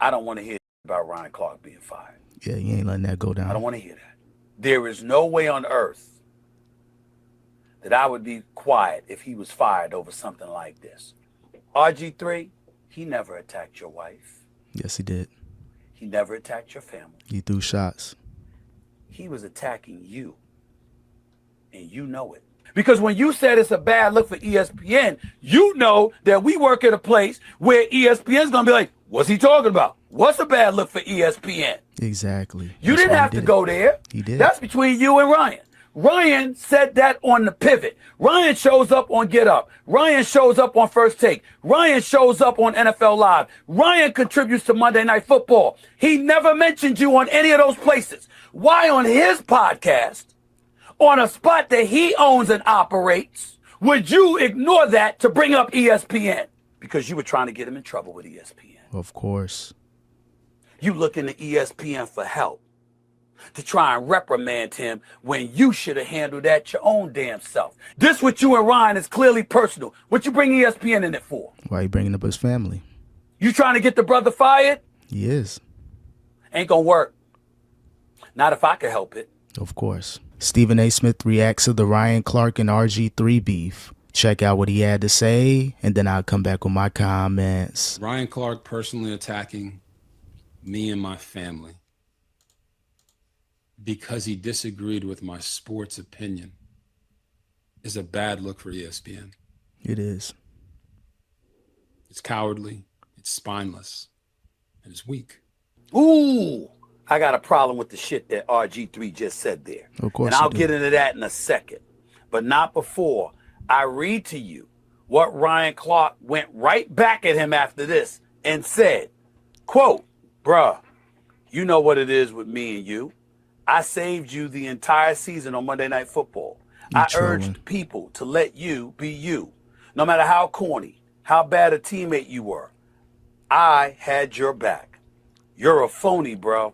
I don't want to hear about Ryan Clark being fired. Yeah, you ain't letting that go down. I don't want to hear that. There is no way on earth that I would be quiet if he was fired over something like this. RG3, he never attacked your wife. Yes, he did. He never attacked your family. He threw shots. He was attacking you, and you know it. Because when you said it's a bad look for ESPN, you know that we work at a place where ESPN's going to be like, what's he talking about? What's a bad look for ESPN? Exactly. You didn't have to go there. He did. That's between you and Ryan. Ryan said that on the pivot. Ryan shows up on Get Up. Ryan shows up on First Take. Ryan shows up on NFL Live. Ryan contributes to Monday Night Football. He never mentioned you on any of those places. Why on his podcast, on a spot that he owns and operates, would you ignore that to bring up ESPN? Because you were trying to get him in trouble with ESPN. Of course. You looking to ESPN for help, to try and reprimand him when you should have handled that your own damn self. This with you and Ryan is clearly personal. What you bring ESPN in it for? Why you bringing up his family? You trying to get the brother fired? He is. Ain't gonna work. Not if I could help it. Of course. Stephen A. Smith reacts to the Ryan Clark and RG3 beef. Check out what he had to say, and then I'll come back with my comments. Ryan Clark personally attacking me and my family because he disagreed with my sports opinion is a bad look for ESPN. It is. It's cowardly, it's spineless, and it's weak. Ooh, I got a problem with the shit that RG3 just said there. Of course. And I'll get into that in a second, but not before I read to you what Ryan Clark went right back at him after this and said, quote, bruh, you know what it is with me and you. I saved you the entire season on Monday Night Football. I urged people to let you be you. No matter how corny, how bad a teammate you were, I had your back. You're a phony, bro.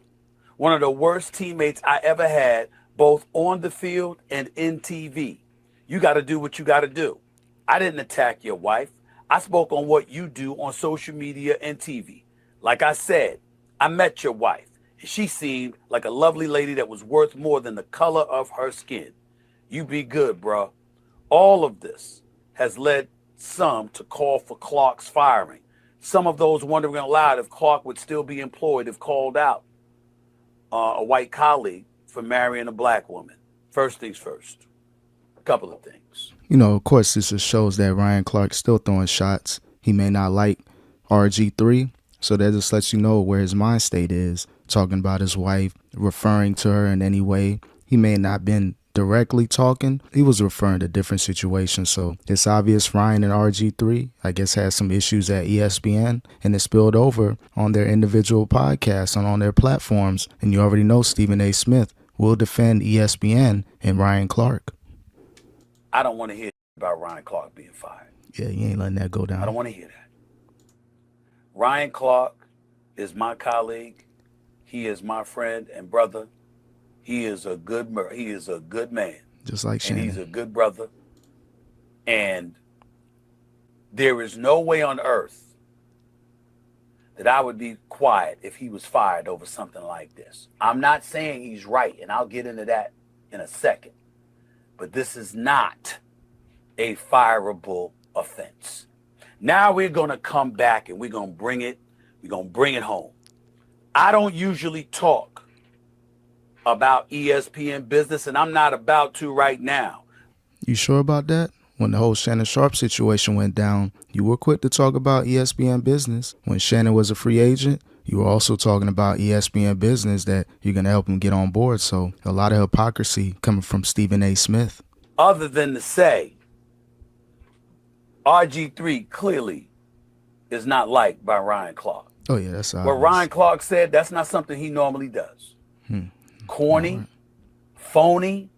One of the worst teammates I ever had, both on the field and in TV. You got to do what you got to do. I didn't attack your wife. I spoke on what you do on social media and TV. Like I said, I met your wife. She seemed like a lovely lady that was worth more than the color of her skin. You be good, bro. All of this has led some to call for Clark's firing. Some of those wondering aloud if Clark would still be employed if called out a white colleague for marrying a black woman. First things first. A couple of things. You know, of course, this just shows that Ryan Clark's still throwing shots. He may not like RG3, so that just lets you know where his mind state is. Talking about his wife, referring to her in any way. He may not been directly talking. He was referring to different situations. So it's obvious Ryan and RG3, I guess, had some issues at ESPN, and it spilled over on their individual podcasts and on their platforms. And you already know Stephen A. Smith will defend ESPN and Ryan Clark. I don't want to hear about Ryan Clark being fired. Yeah, you ain't letting that go down. I don't want to hear that. Ryan Clark is my colleague. He is my friend and brother. He is a good man. Just like Shannon. And he's a good brother. And there is no way on earth that I would be quiet if he was fired over something like this. I'm not saying he's right, and I'll get into that in a second. But this is not a fireable offense. Now we're going to come back and we're going to bring it home. I don't usually talk about ESPN business, and I'm not about to right now. You sure about that? When the whole Shannon Sharpe situation went down, you were quick to talk about ESPN business. When Shannon was a free agent, you were also talking about ESPN business, that you're going to help him get on board. So a lot of hypocrisy coming from Stephen A. Smith. Other than to say, RG3 clearly is not liked by Ryan Clark. Oh, yeah, that's obvious. What Ryan Clark said, that's not something he normally does. Corny, phony.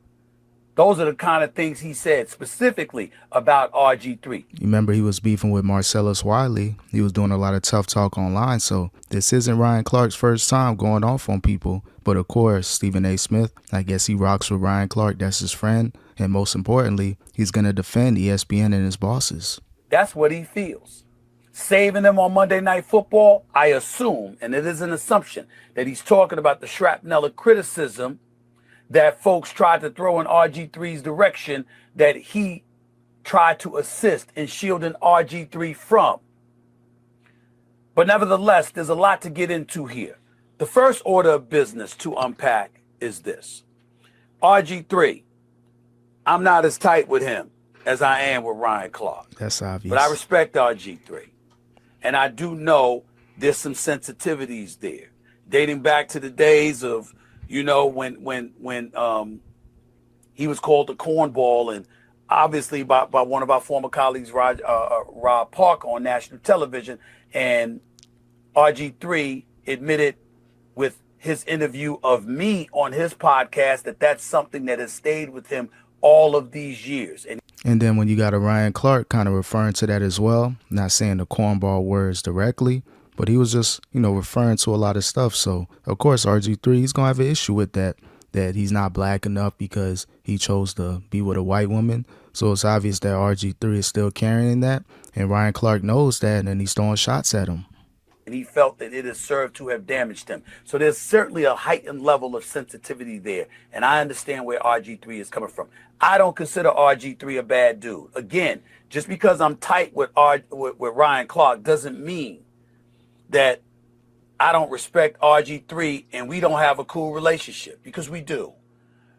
Those are the kind of things he said specifically about RG3. You remember he was beefing with Marcellus Wiley. He was doing a lot of tough talk online. So this isn't Ryan Clark's first time going off on people. But of course, Stephen A. Smith, I guess he rocks with Ryan Clark. That's his friend. And most importantly, he's going to defend ESPN and his bosses. That's what he feels. saving them on Monday Night Football, I assume, and it is an assumption, that he's talking about the shrapnel of criticism that folks tried to throw in RG3's direction that he tried to assist in shielding RG3 from. But nevertheless, there's a lot to get into here. The first order of business to unpack is this. RG3, I'm not as tight with him as I am with Ryan Clark. That's obvious. But I respect RG3. And I do know there's some sensitivities there, dating back to the days of, you know, when he was called a cornball, and obviously by one of our former colleagues, Rob Park, on national television, and RG3 admitted with his interview of me on his podcast that that's something that has stayed with him all of these years. And then when you got a Ryan Clark kind of referring to that as well, not saying the cornball words directly, but he was just, you know, referring to a lot of stuff. So, of course, RG3, he's going to have an issue with that he's not black enough because he chose to be with a white woman. So it's obvious that RG3 is still carrying that. And Ryan Clark knows that, and he's throwing shots at him. And he felt that it has served to have damaged him. So there's certainly a heightened level of sensitivity there. And I understand where RG3 is coming from. I don't consider RG3 a bad dude. Again, just because I'm tight with Ryan Clark doesn't mean that I don't respect RG3 and we don't have a cool relationship, because we do.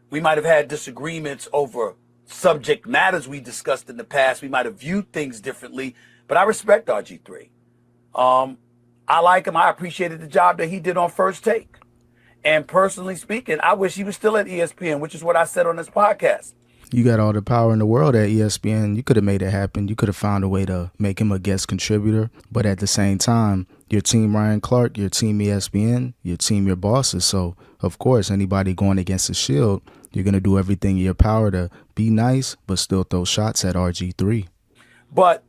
We might have had disagreements over subject matters we discussed in the past. We might have viewed things differently, but I respect RG3. I like him. I appreciated the job that he did on First Take. And personally speaking, I wish he was still at ESPN, which is what I said on this podcast. You got all the power in the world at ESPN. You could have made it happen. You could have found a way to make him a guest contributor. But at the same time, your team Ryan Clark, your team ESPN, your team your bosses. So, of course, anybody going against the Shield, you're going to do everything in your power to be nice, but still throw shots at RG3. But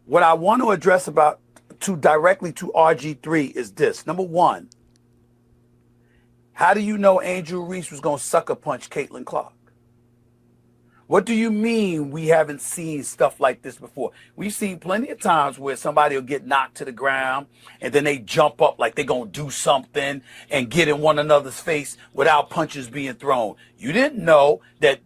what I want to address directly to RG3 is this. Number one, how do you know Angel Reese was going to sucker punch Caitlin Clark? What do you mean we haven't seen stuff like this before? We've seen plenty of times where somebody will get knocked to the ground and then they jump up like they're going to do something and get in one another's face without punches being thrown. You didn't know that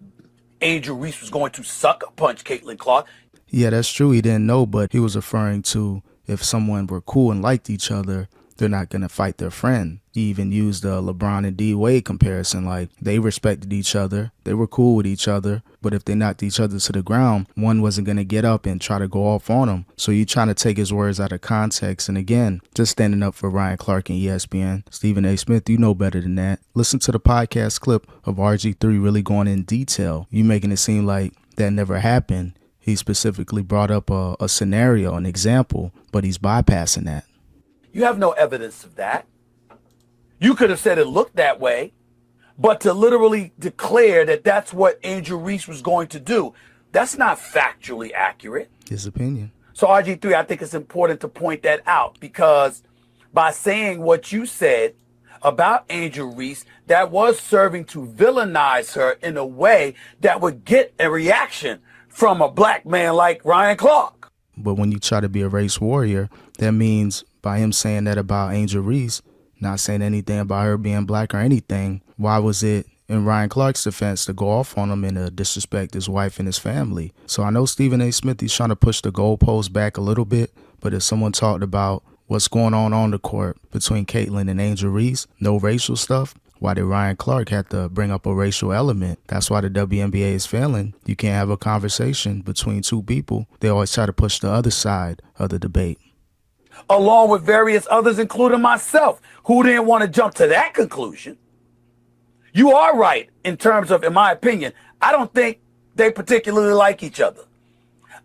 Angel Reese was going to sucker punch Caitlin Clark. Yeah, that's true. He didn't know, but he was referring to if someone were cool and liked each other, they're not going to fight their friend. He even used the LeBron and D Wade comparison, like they respected each other, they were cool with each other, but if they knocked each other to the ground, one wasn't going to get up and try to go off on them. So you're trying to take his words out of context. And again, just standing up for Ryan Clark and ESPN. Stephen A. Smith, you know better than that. Listen to the podcast clip of RG3 really going in detail. You making it seem like that never happened. He specifically brought up a scenario, an example, but he's bypassing that. You have no evidence of that. You could have said it looked that way, but to literally declare that that's what Angel Reese was going to do, that's not factually accurate. His opinion. So RG3, I think it's important to point that out, because by saying what you said about Angel Reese, that was serving to villainize her in a way that would get a reaction from a black man like Ryan Clark. But when you try to be a race warrior, that means by him saying that about Angel Reese, not saying anything about her being black or anything, why was it in Ryan Clark's defense to go off on him and to disrespect his wife and his family? So I know Stephen A. Smith, he's trying to push the goalpost back a little bit, but if someone talked about what's going on the court between Caitlin and Angel Reese, no racial stuff, why did Ryan Clark have to bring up a racial element? That's why the WNBA is failing. You can't have a conversation between two people. They always try to push the other side of the debate. Along with various others, including myself, who didn't want to jump to that conclusion. You are right in terms of, in my opinion, I don't think they particularly like each other.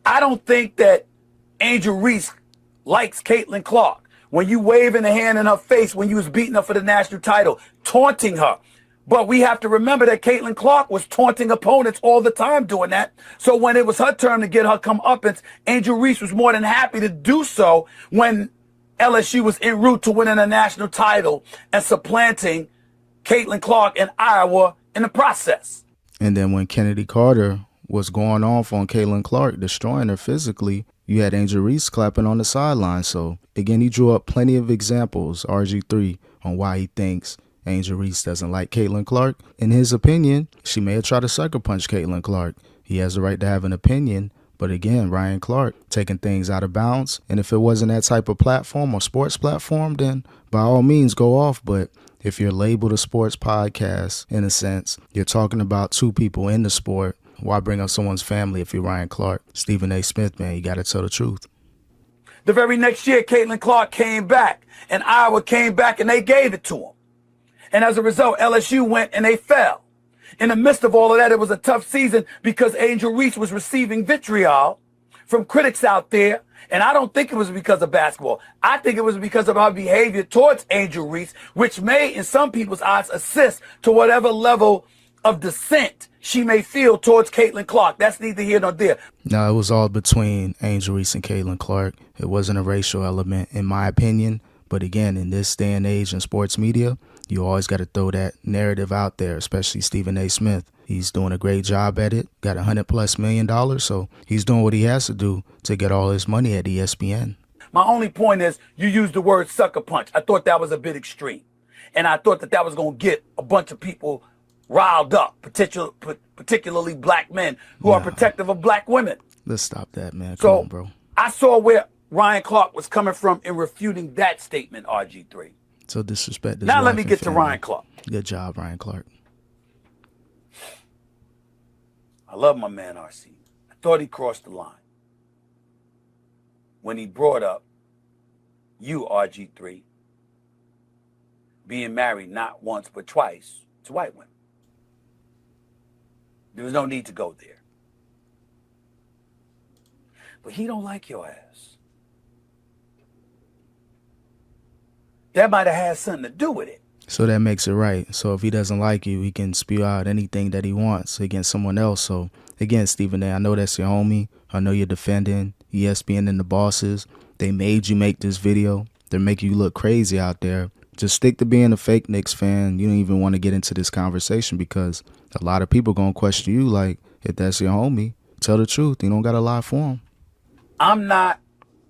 I don't think that Angel Reese likes Caitlin Clark. When you waving a hand in her face when you was beating her for the national title, taunting her. But we have to remember that Caitlin Clark was taunting opponents all the time doing that. So when it was her turn to get her comeuppance, Angel Reese was more than happy to do so when LSU was en route to winning a national title and supplanting Caitlin Clark in Iowa in the process. And then when Kennedy Carter was going off on Caitlin Clark, destroying her physically, you had Angel Reese clapping on the sideline. So again, he drew up plenty of examples, RG3, on why he thinks Angel Reese doesn't like Caitlin Clark. In his opinion, she may have tried to sucker punch Caitlin Clark. He has the right to have an opinion. But again, Ryan Clark taking things out of bounds. And if it wasn't that type of platform or sports platform, then by all means go off. But if you're labeled a sports podcast, in a sense, you're talking about two people in the sport. Why bring up someone's family if you're Ryan Clark? Stephen A. Smith, man, you got to tell the truth. The very next year, Caitlin Clark came back, and Iowa came back, and they gave it to him. And as a result, LSU went and they fell. In the midst of all of that, it was a tough season because Angel Reese was receiving vitriol from critics out there. And I don't think it was because of basketball. I think it was because of her behavior towards Angel Reese, which may, in some people's eyes, assist to whatever level of dissent she may feel towards Caitlin Clark. That's neither here nor there. No, it was all between Angel Reese and Caitlin Clark. It wasn't a racial element, in my opinion. But again, in this day and age in sports media, you always got to throw that narrative out there, especially Stephen A. Smith. He's doing a great job at it, got $100+ million, so he's doing what he has to do to get all his money at ESPN. My only point is you used the word sucker punch. I thought that was a bit extreme. And I thought that was going to get a bunch of people riled up, particularly black men who are protective of black women. Let's stop that, man. So come on, bro. I saw where Ryan Clark was coming from in refuting that statement, RG3. So disrespect this. Now let me get to Ryan Clark. Good job, Ryan Clark. I love my man RC. I thought he crossed the line when he brought up you, RG3, being married not once but twice to white women. There was no need to go there. But he don't like your ass. That might have had something to do with it. So that makes it right. So if he doesn't like you, he can spew out anything that he wants against someone else. So again, Stephen A., I know that's your homie. I know you're defending ESPN and the bosses. They made you make this video. They're making you look crazy out there. Just stick to being a fake Knicks fan. You don't even want to get into this conversation because a lot of people going to question you like, if that's your homie, tell the truth. You don't got to lie for him. I'm not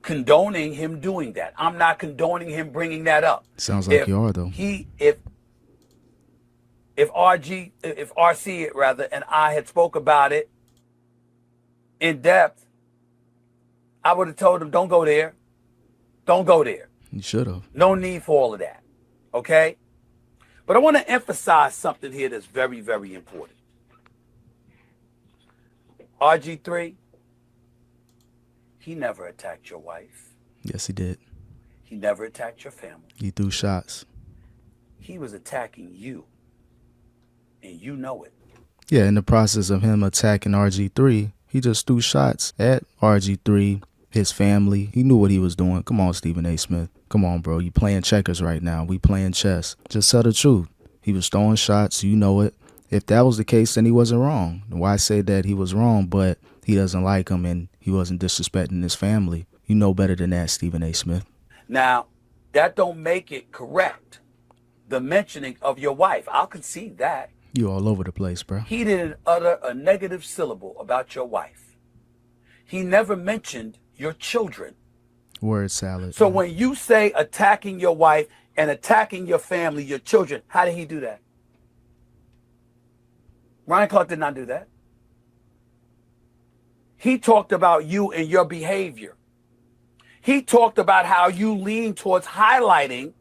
condoning him doing that. I'm not condoning him bringing that up. Sounds like you are, though. If RC rather, and I had spoke about it in depth, I would have told him, don't go there. Don't go there. You should have. No need for all of that. Okay? But I want to emphasize something here that's very, very important. RG3, he never attacked your wife. Yes, he did. He never attacked your family. He threw shots. He was attacking you. And you know it. Yeah, in the process of him attacking RG3, he just threw shots at RG3, his family. He knew what he was doing. Come on, Stephen A. Smith. Come on, bro. You playing checkers right now. We playing chess. Just tell the truth. He was throwing shots. You know it. If that was the case, then he wasn't wrong. Why say that he was wrong, but he doesn't like him and he wasn't disrespecting his family? You know better than that, Stephen A. Smith. Now, that don't make it correct. The mentioning of your wife. I'll concede that. You all over the place, bro. He didn't utter a negative syllable about your wife. He never mentioned your children. Word salad. So when you say attacking your wife and attacking your family, your children, how did he do that? Ryan Clark did not do that. He talked about you and your behavior. He talked about how you lean towards highlighting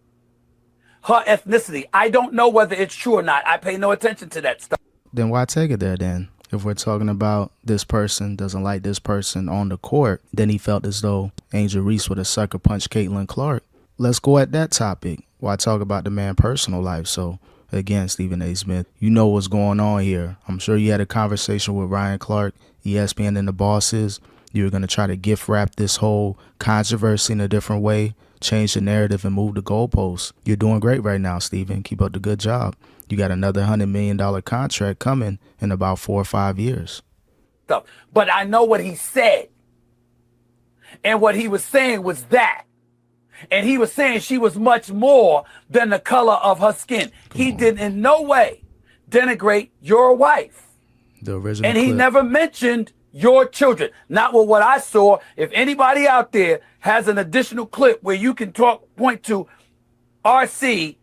her ethnicity. I don't know whether it's true or not. I pay no attention to that stuff. Then why take it there then? If we're talking about this person doesn't like this person on the court, then he felt as though Angel Reese would have sucker punched Caitlin Clark. Let's go at that topic. Why talk about the man's personal life? So again, Stephen A. Smith, you know what's going on here. I'm sure you had a conversation with Ryan Clark, ESPN and the bosses. You were going to try to gift wrap this whole controversy in a different way, change the narrative and move the goalposts. You're doing great right now, Stephen. Keep up the good job. You got another $100 million contract coming in about 4 or 5 years. But I know what he said. And what he was saying was that. And he was saying she was much more than the color of her skin. He did in no way denigrate your wife. The original And he clip. never mentioned your children, not with what I saw. If anybody out there has an additional clip where you can point to RC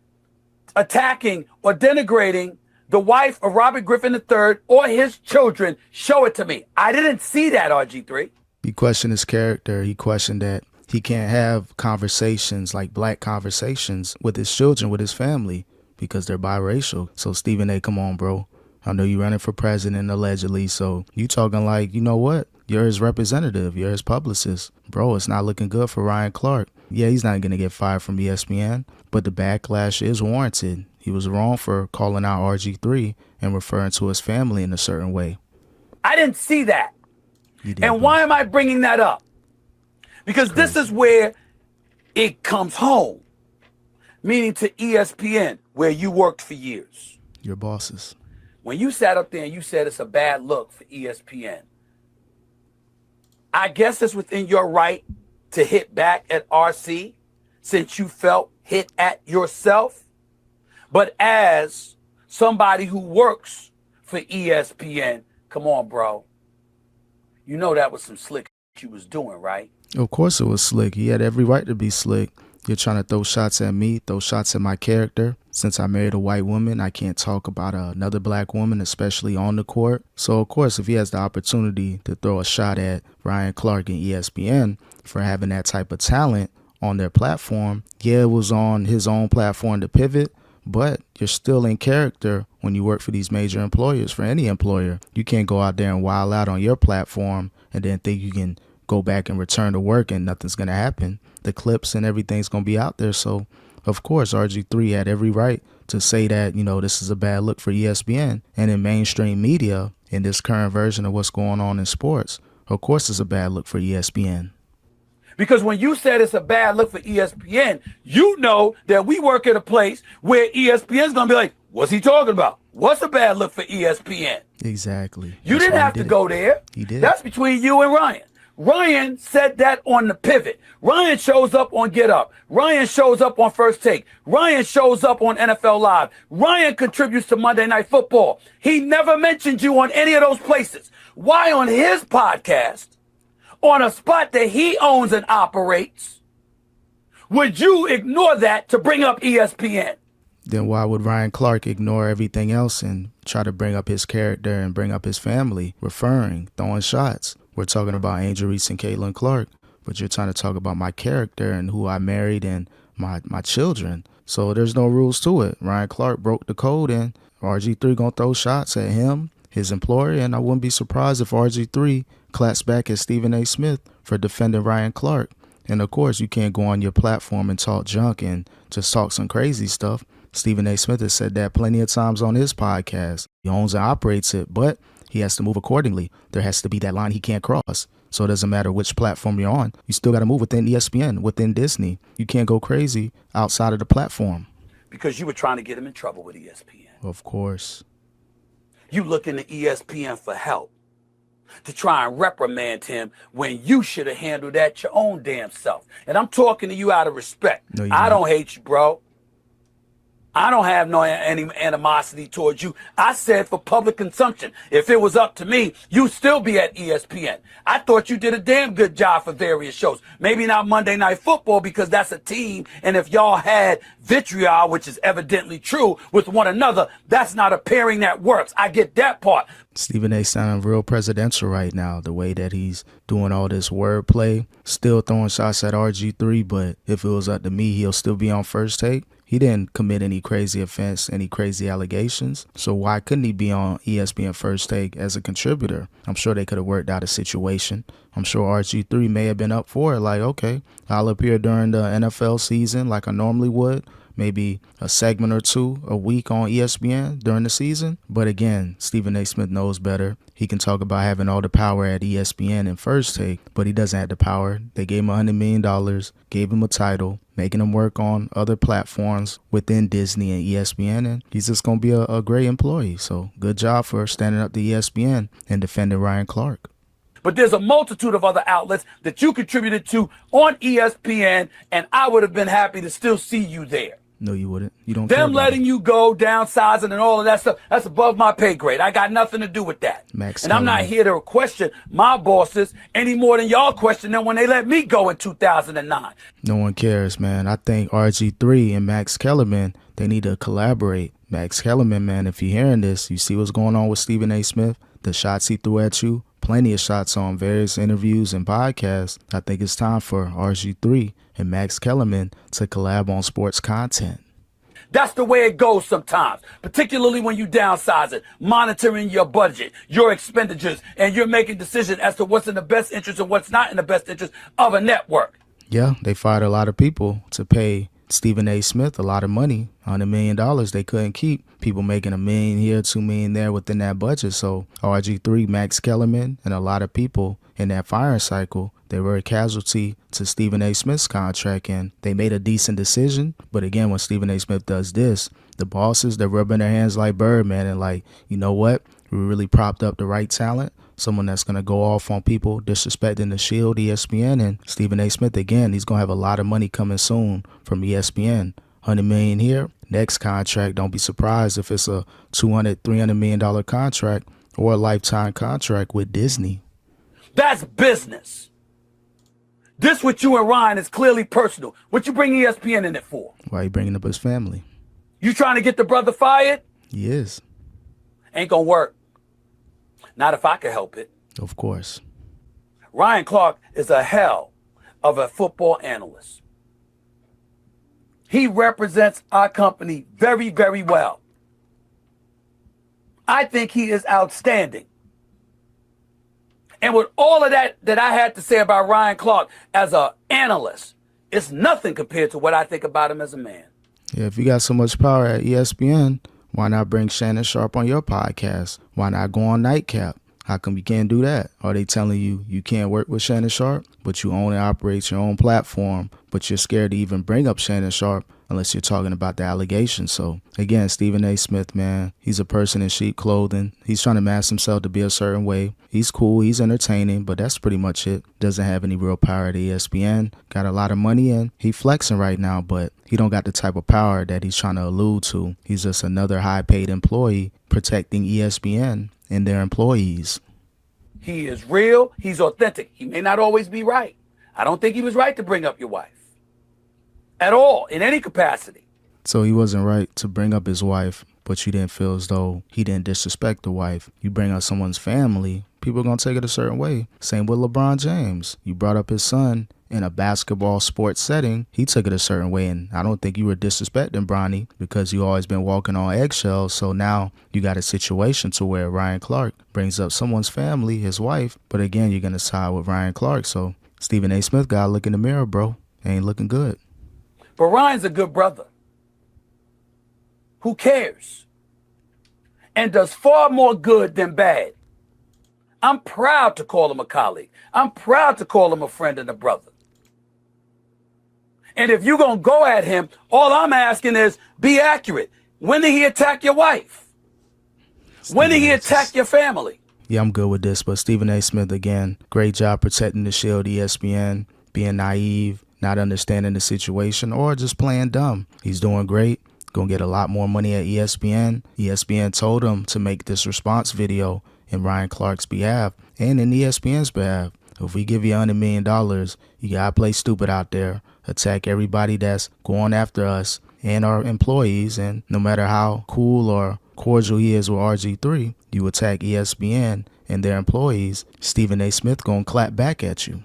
attacking or denigrating the wife of Robert Griffin III or his children, show it to me. I didn't see that, RG3. He questioned his character. He questioned that he can't have conversations like black conversations with his children, with his family, because they're biracial. So Stephen A., come on, bro. I know you're running for president allegedly, so you talking like, you know what? You're his representative. You're his publicist. Bro, it's not looking good for Ryan Clark. Yeah, he's not going to get fired from ESPN, but the backlash is warranted. He was wrong for calling out RG3 and referring to his family in a certain way. I didn't see that. You did, And bro. why am I bringing that up? Because this is where it comes home, meaning to ESPN, where you worked for years. Your bosses. When you sat up there and you said it's a bad look for ESPN, I guess it's within your right to hit back at RC since you felt hit at yourself. But as somebody who works for ESPN, come on, bro. You know that was some slick you was doing, right? Of course it was slick. He had every right to be slick. You're trying to throw shots at me, throw shots at my character. Since I married a white woman, I can't talk about another black woman, especially on the court. So, of course, if he has the opportunity to throw a shot at Ryan Clark and ESPN for having that type of talent on their platform, yeah, it was on his own platform to pivot, but you're still in character when you work for these major employers, for any employer. You can't go out there and wild out on your platform and then think you can go back and return to work and nothing's going to happen. The clips and everything's going to be out there. So, of course, RG3 had every right to say that, you know, this is a bad look for ESPN. And in mainstream media, in this current version of what's going on in sports, of course it's a bad look for ESPN. Because when you said it's a bad look for ESPN, you know that we work at a place where ESPN's going to be like, what's he talking about? What's a bad look for ESPN? Exactly. You didn't have to go there. He did. That's between you and Ryan. Ryan said that on the pivot. Ryan shows up on Get Up. Ryan shows up on First Take. Ryan shows up on NFL Live. Ryan contributes to Monday Night Football. He never mentioned you on any of those places. Why on his podcast, on a spot that he owns and operates, would you ignore that to bring up ESPN? Then why would Ryan Clark ignore everything else and try to bring up his character and bring up his family, referring, throwing shots? We're talking about Angel Reese and Caitlin Clark, but you're trying to talk about my character and who I married and my children. So there's no rules to it. Ryan Clark broke the code and RG3 gonna throw shots at him, his employer, and I wouldn't be surprised if RG3 claps back at Stephen A. Smith for defending Ryan Clark. And of course, you can't go on your platform and talk junk and just talk some crazy stuff. Stephen A. Smith has said that plenty of times on his podcast. He owns and operates it, but he has to move accordingly. There has to be that line he can't cross. So it doesn't matter which platform you're on. You still got to move within ESPN, within Disney. You can't go crazy outside of the platform. Because you were trying to get him in trouble with ESPN. Of course. You looking to ESPN for help to try and reprimand him when you should have handled that your own damn self. And I'm talking to you out of respect. No, I don't hate you, bro. I don't have no any animosity towards you. I said for public consumption. If it was up to me, you'd still be at ESPN. I thought you did a damn good job for various shows. Maybe not Monday Night Football because that's a team. And if y'all had vitriol, which is evidently true, with one another, that's not a pairing that works. I get that part. Stephen A. sounding real presidential right now, the way that he's doing all this wordplay, still throwing shots at RG3, but if it was up to me, he'll still be on First Take. He didn't commit any crazy offense, any crazy allegations. So why couldn't he be on ESPN First Take as a contributor? I'm sure they could have worked out a situation. I'm sure RG3 may have been up for it. Like, okay, I'll appear during the NFL season like I normally would. Maybe a segment or two a week on ESPN during the season. But again, Stephen A. Smith knows better. He can talk about having all the power at ESPN and First Take, but he doesn't have the power. They gave him $100 million, gave him a title, making him work on other platforms within Disney and ESPN, and he's just going to be a great employee. So good job for standing up to ESPN and defending Ryan Clark. But there's a multitude of other outlets that you contributed to on ESPN, and I would have been happy to still see you there. No, you wouldn't. You don't care Them about letting him. you go, downsizing and all of that stuff, that's above my pay grade. I got nothing to do with that. Max And I'm not Kellerman. here to question my bosses any more than y'all question them when they let me go in 2009. No one cares, man. I think RG3 and Max Kellerman, they need to collaborate. Max Kellerman, man, if you're hearing this, you see what's going on with Stephen A. Smith, the shots he threw at you, plenty of shots on various interviews and podcasts. I think it's time for RG3 and Max Kellerman to collab on sports content. That's the way it goes sometimes, particularly when you downsizing, monitoring your budget, your expenditures, and you're making decisions as to what's in the best interest and what's not in the best interest of a network. Yeah, they fired a lot of people to pay Stephen A. Smith a lot of money, $100 million they couldn't keep. People making $1 million here, $2 million there within that budget. So RG3, Max Kellerman, and a lot of people in that firing cycle, they were a casualty to Stephen A. Smith's contract, and they made a decent decision. But again, when Stephen A. Smith does this, the bosses, they're rubbing their hands like Birdman and like, you know what? We really propped up the right talent. Someone that's going to go off on people disrespecting the Shield, ESPN, and Stephen A. Smith, again, he's going to have a lot of money coming soon from ESPN. $100 million here. Next contract, don't be surprised if it's a $200, $300 million contract or a lifetime contract with Disney. That's business. This with you and Ryan is clearly personal. What you bring ESPN in it for? Why are you bringing up his family? You trying to get the brother fired? He is. Ain't gonna work. Not if I can help it. Of course. Ryan Clark is a hell of a football analyst. He represents our company very, very well. I think he is outstanding. And with all of that I had to say about Ryan Clark as an analyst, it's nothing compared to what I think about him as a man. Yeah, if you got so much power at ESPN, why not bring Shannon Sharpe on your podcast? Why not go on Nightcap? How come you can't do that? Are they telling you you can't work with Shannon Sharpe, but you own and operate your own platform, but you're scared to even bring up Shannon Sharpe unless you're talking about the allegations? So, again, Stephen A. Smith, man, he's a person in sheep clothing. He's trying to mask himself to be a certain way. He's cool, he's entertaining, but that's pretty much it. Doesn't have any real power at ESPN. Got a lot of money in. He flexing right now, but he don't got the type of power that he's trying to allude to. He's just another high-paid employee protecting ESPN and their employees. He is real. He's authentic. He may not always be right. I don't think he was right to bring up your wife at all, in any capacity. So he wasn't right to bring up his wife, but you didn't feel as though he didn't disrespect the wife. You bring up someone's family, people are going to take it a certain way. Same with LeBron James. You brought up his son in a basketball sports setting. He took it a certain way, and I don't think you were disrespecting Bronny because you always been walking on eggshells. So now you got a situation to where Ryan Clark brings up someone's family, his wife, but again, you're going to side with Ryan Clark. So Stephen A. Smith got to look in the mirror, bro. Ain't looking good. But Ryan's a good brother who cares and does far more good than bad. I'm proud to call him a colleague. I'm proud to call him a friend and a brother. And if you're going to go at him, all I'm asking is be accurate. When did he attack your wife? When did he attack your family? Yeah, I'm good with this, but Stephen A. Smith, again, great job protecting the Shield, ESPN, being naive, not understanding the situation, or just playing dumb. He's doing great. Gonna get a lot more money at ESPN. ESPN told him to make this response video in Ryan Clark's behalf and in ESPN's behalf. If we give you $100 million, you gotta play stupid out there, attack everybody that's going after us and our employees, and no matter how cool or cordial he is with RG3, you attack ESPN and their employees, Stephen A. Smith gonna clap back at you.